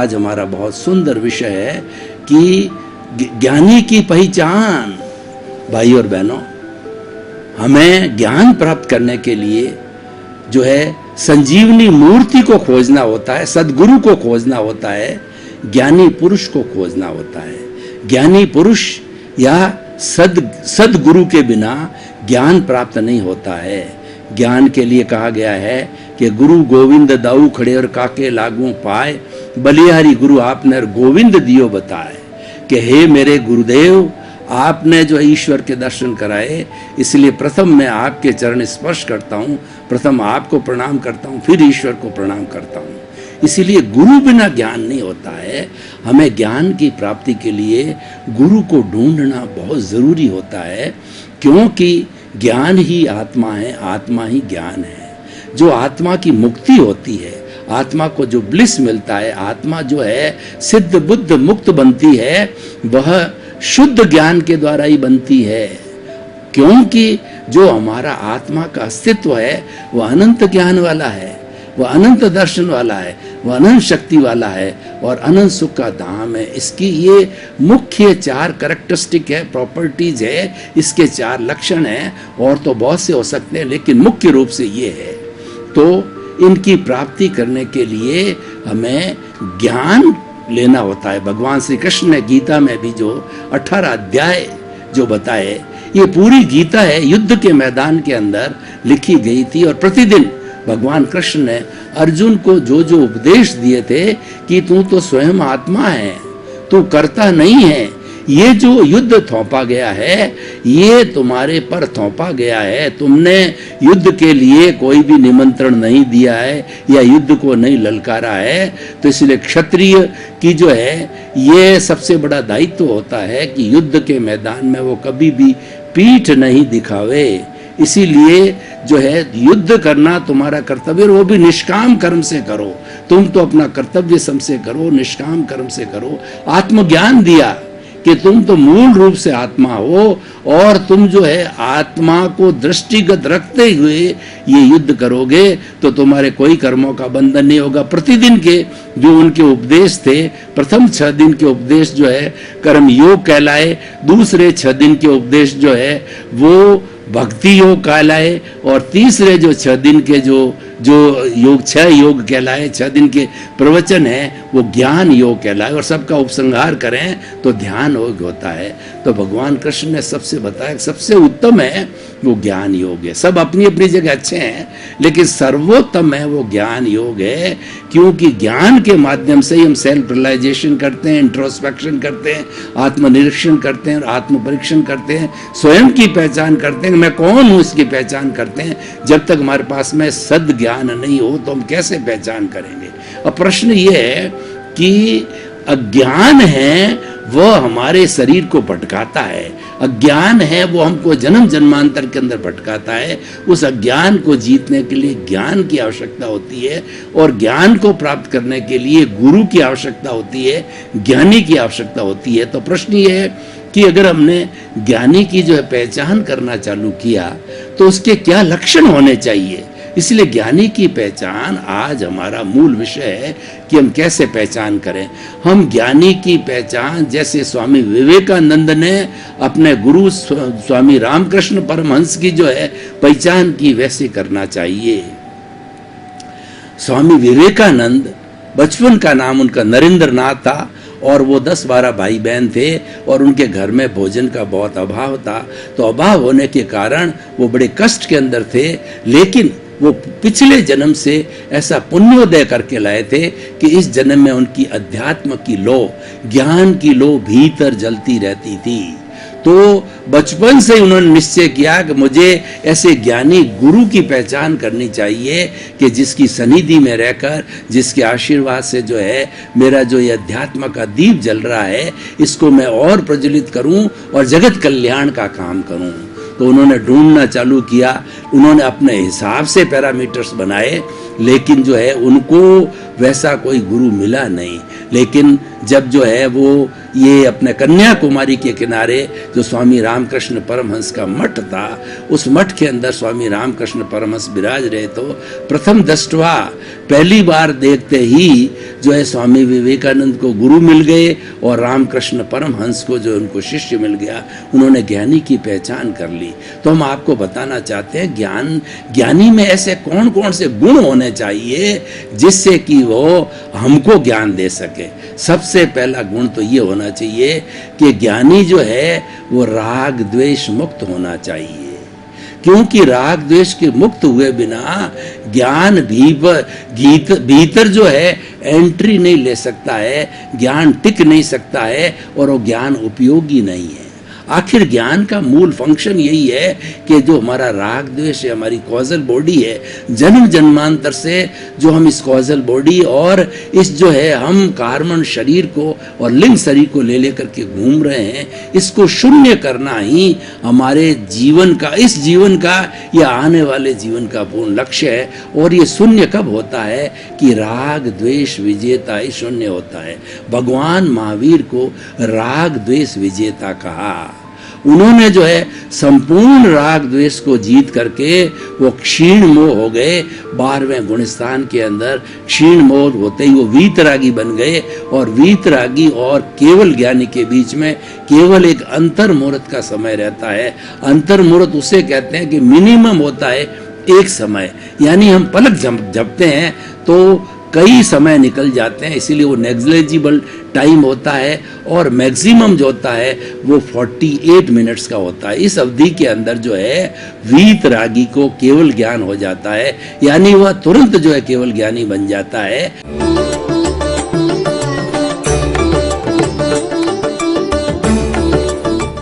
आज हमारा बहुत सुंदर विषय है कि ज्ञानी की पहचान। भाई और बहनों, हमें ज्ञान प्राप्त करने के लिए जो है संजीवनी मूर्ति को खोजना होता है, सदगुरु को खोजना होता है, ज्ञानी पुरुष को खोजना होता है। ज्ञानी पुरुष या सदगुरु के बिना ज्ञान प्राप्त नहीं होता है। ज्ञान के लिए कहा गया है कि गुरु गोविंद दाऊ खड़े और काके लागू पाए, बलिहारी गुरु आपने और गोविंद दियो बताए। कि हे मेरे गुरुदेव, आपने जो ईश्वर के दर्शन कराए, इसलिए प्रथम मैं आपके चरण स्पर्श करता हूँ, प्रथम आपको प्रणाम करता हूँ, फिर ईश्वर को प्रणाम करता हूँ। इसीलिए गुरु बिना ज्ञान नहीं होता है। हमें ज्ञान की प्राप्ति के लिए गुरु को ढूंढना बहुत ज़रूरी होता है, क्योंकि ज्ञान ही आत्मा है, आत्मा ही ज्ञान है। जो आत्मा की मुक्ति होती है, आत्मा को जो ब्लिस मिलता है, आत्मा जो है सिद्ध बुद्ध मुक्त बनती है, वह शुद्ध ज्ञान के द्वारा ही बनती है। क्योंकि जो हमारा आत्मा का अस्तित्व है वह अनंत ज्ञान वाला है, वह अनंत दर्शन वाला है, वह अनंत शक्ति वाला है और अनंत सुख का धाम है। इसकी ये मुख्य 4 कैरेक्टरिस्टिक है, प्रॉपर्टीज है, इसके 4 लक्षण हैं। और तो बहुत से हो सकते हैं, लेकिन मुख्य रूप से ये है। तो इनकी प्राप्ति करने के लिए हमें ज्ञान लेना होता है। भगवान श्री कृष्ण ने गीता में भी जो 18 अध्याय जो बताए, ये पूरी गीता है, युद्ध के मैदान के अंदर लिखी गई थी। और प्रतिदिन भगवान कृष्ण ने अर्जुन को जो जो उपदेश दिए थे कि तू तो स्वयं आत्मा है, तू करता नहीं है, ये जो युद्ध थोपा गया है, ये तुम्हारे पर थोपा गया है। तुमने युद्ध के लिए कोई भी निमंत्रण नहीं दिया है या युद्ध को नहीं ललकारा है। तो इसलिए क्षत्रिय की जो है ये सबसे बड़ा दायित्व होता है कि युद्ध के मैदान में वो कभी भी पीठ नहीं दिखावे। इसीलिए जो है युद्ध करना तुम्हारा कर्तव्य, और वो भी निष्काम कर्म से करो। तुम तो अपना कर्तव्य समझे करो, निष्काम कर्म से करो। आत्मज्ञान दिया कि तुम तो मूल रूप से आत्मा हो, और तुम जो है आत्मा को दृष्टिगत रखते हुए ये युद्ध करोगे तो तुम्हारे कोई कर्मों का बंधन नहीं होगा। प्रतिदिन के जो उनके उपदेश थे, प्रथम 6 दिन के उपदेश जो है कर्म योग कहलाए, दूसरे 6 दिन के उपदेश जो है वो भक्ति योग कहलाए, और तीसरे जो 6 दिन के जो योग 6 योग कहलाए, 6 दिन के प्रवचन है वो ज्ञान योग कहलाए। और सबका उपसंहार करें तो ध्यान योग होता है। तो भगवान कृष्ण ने सबसे बताया सबसे उत्तम है वो ज्ञान योग है। सब अपनी अपनी जगह अच्छे हैं, लेकिन सर्वोत्तम है वो ज्ञान योग है। क्योंकि ज्ञान के माध्यम से ही हम सेल्फ रियलाइजेशन करते हैं, इंट्रोस्पेक्शन करते हैं, आत्मनिरीक्षण करते हैं और आत्म परीक्षण करते हैं, स्वयं की पहचान करते हैं, मैं कौन हूँ इसकी पहचान करते हैं। जब तक हमारे पास में सद ज्ञान नहीं हो तो हम कैसे पहचान करेंगे। अब प्रश्न ये है कि अज्ञान है वो हमारे शरीर को भटकाता है, अज्ञान है वो हमको जन्म जन्मांतर के अंदर भटकाता है। उस अज्ञान को जीतने के लिए ज्ञान की आवश्यकता होती है, और ज्ञान को प्राप्त करने के लिए गुरु की आवश्यकता होती है, ज्ञानी की आवश्यकता होती है। तो प्रश्न ये है कि अगर हमने ज्ञानी की जो है पहचान करना चालू किया तो उसके क्या लक्षण होने चाहिए। इसलिए ज्ञानी की पहचान आज हमारा मूल विषय है कि हम कैसे पहचान करें। हम ज्ञानी की पहचान जैसे स्वामी विवेकानंद ने अपने गुरु स्वामी रामकृष्ण परमहंस की जो है पहचान की, वैसे करना चाहिए। स्वामी विवेकानंद, बचपन का नाम उनका नरेंद्र नाथ था, और वो 10-12 भाई बहन थे, और उनके घर में भोजन का बहुत अभाव था। तो अभाव होने के कारण वो बड़े कष्ट के अंदर थे, लेकिन वो पिछले जन्म से ऐसा पुण्योदय करके लाए थे कि इस जन्म में उनकी अध्यात्म की लो, ज्ञान की लो भीतर जलती रहती थी। तो बचपन से उन्होंने निश्चय किया कि मुझे ऐसे ज्ञानी गुरु की पहचान करनी चाहिए कि जिसकी सनिधि में रहकर, जिसके आशीर्वाद से जो है मेरा जो ये अध्यात्म का दीप जल रहा है, इसको मैं और प्रज्वलित करूं और जगत कल्याण का काम करूं। तो उन्होंने ढूंढना चालू किया। उन्होंने अपने हिसाब से पैरामीटर्स बनाए, लेकिन जो है उनको वैसा कोई गुरु मिला नहीं। लेकिन जब जो है वो ये अपने कन्याकुमारी के किनारे जो स्वामी रामकृष्ण परमहंस का मठ था, उस मठ के अंदर स्वामी रामकृष्ण परमहंस विराज रहे, तो प्रथम दृष्टवा पहली बार देखते ही जो है स्वामी विवेकानंद को गुरु मिल गए और रामकृष्ण परमहंस को जो उनको शिष्य मिल गया, उन्होंने ज्ञानी की पहचान कर ली। तो हम आपको बताना चाहते हैं ज्ञानी में ऐसे कौन कौन से गुण होने चाहिए जिससे कि वो हमको ज्ञान दे सके। सबसे पहला गुण तो ये होना चाहिए कि ज्ञानी जो है वो राग द्वेष मुक्त होना चाहिए, क्योंकि राग द्वेष के मुक्त हुए बिना ज्ञान भीतर जो है एंट्री नहीं ले सकता है, ज्ञान टिक नहीं सकता है और वो ज्ञान उपयोगी नहीं है। आखिर ज्ञान का मूल फंक्शन यही है कि जो हमारा राग द्वेष है, हमारी कॉजल बॉडी है, जन्म जन्मांतर से जो हम इस कॉजल बॉडी और इस जो है हम कार्बन शरीर को और लिंग शरीर को ले लेकर के घूम रहे हैं, इसको शून्य करना ही हमारे जीवन का, इस जीवन का या आने वाले जीवन का पूर्ण लक्ष्य है। और ये शून्य कब होता है कि राग द्वेष विजेता ही शून्य होता है। भगवान महावीर को राग द्वेष विजेता कहा। उन्होंने जो है संपूर्ण राग द्वेष को जीत करके वो क्षीण मोह हो गए। 12वें गुणस्थान के अंदर क्षीण मोह होते ही वो वीतरागी बन गए, और वीतरागी और केवल ज्ञानी के बीच में केवल एक अंतर मुहूर्त का समय रहता है। अंतर मुहूर्त उसे कहते हैं कि मिनिमम होता है एक समय, यानी हम पलक झपकते हैं तो कई समय निकल जाते हैं, इसीलिए वो नेग्लिजिबल टाइम होता है। और मैक्सिमम जो होता है वो 48 मिनट्स का होता है। इस अवधि के अंदर जो है वीतरागी को केवल ज्ञान हो जाता है, यानी वह तुरंत जो है केवल ज्ञानी बन जाता है।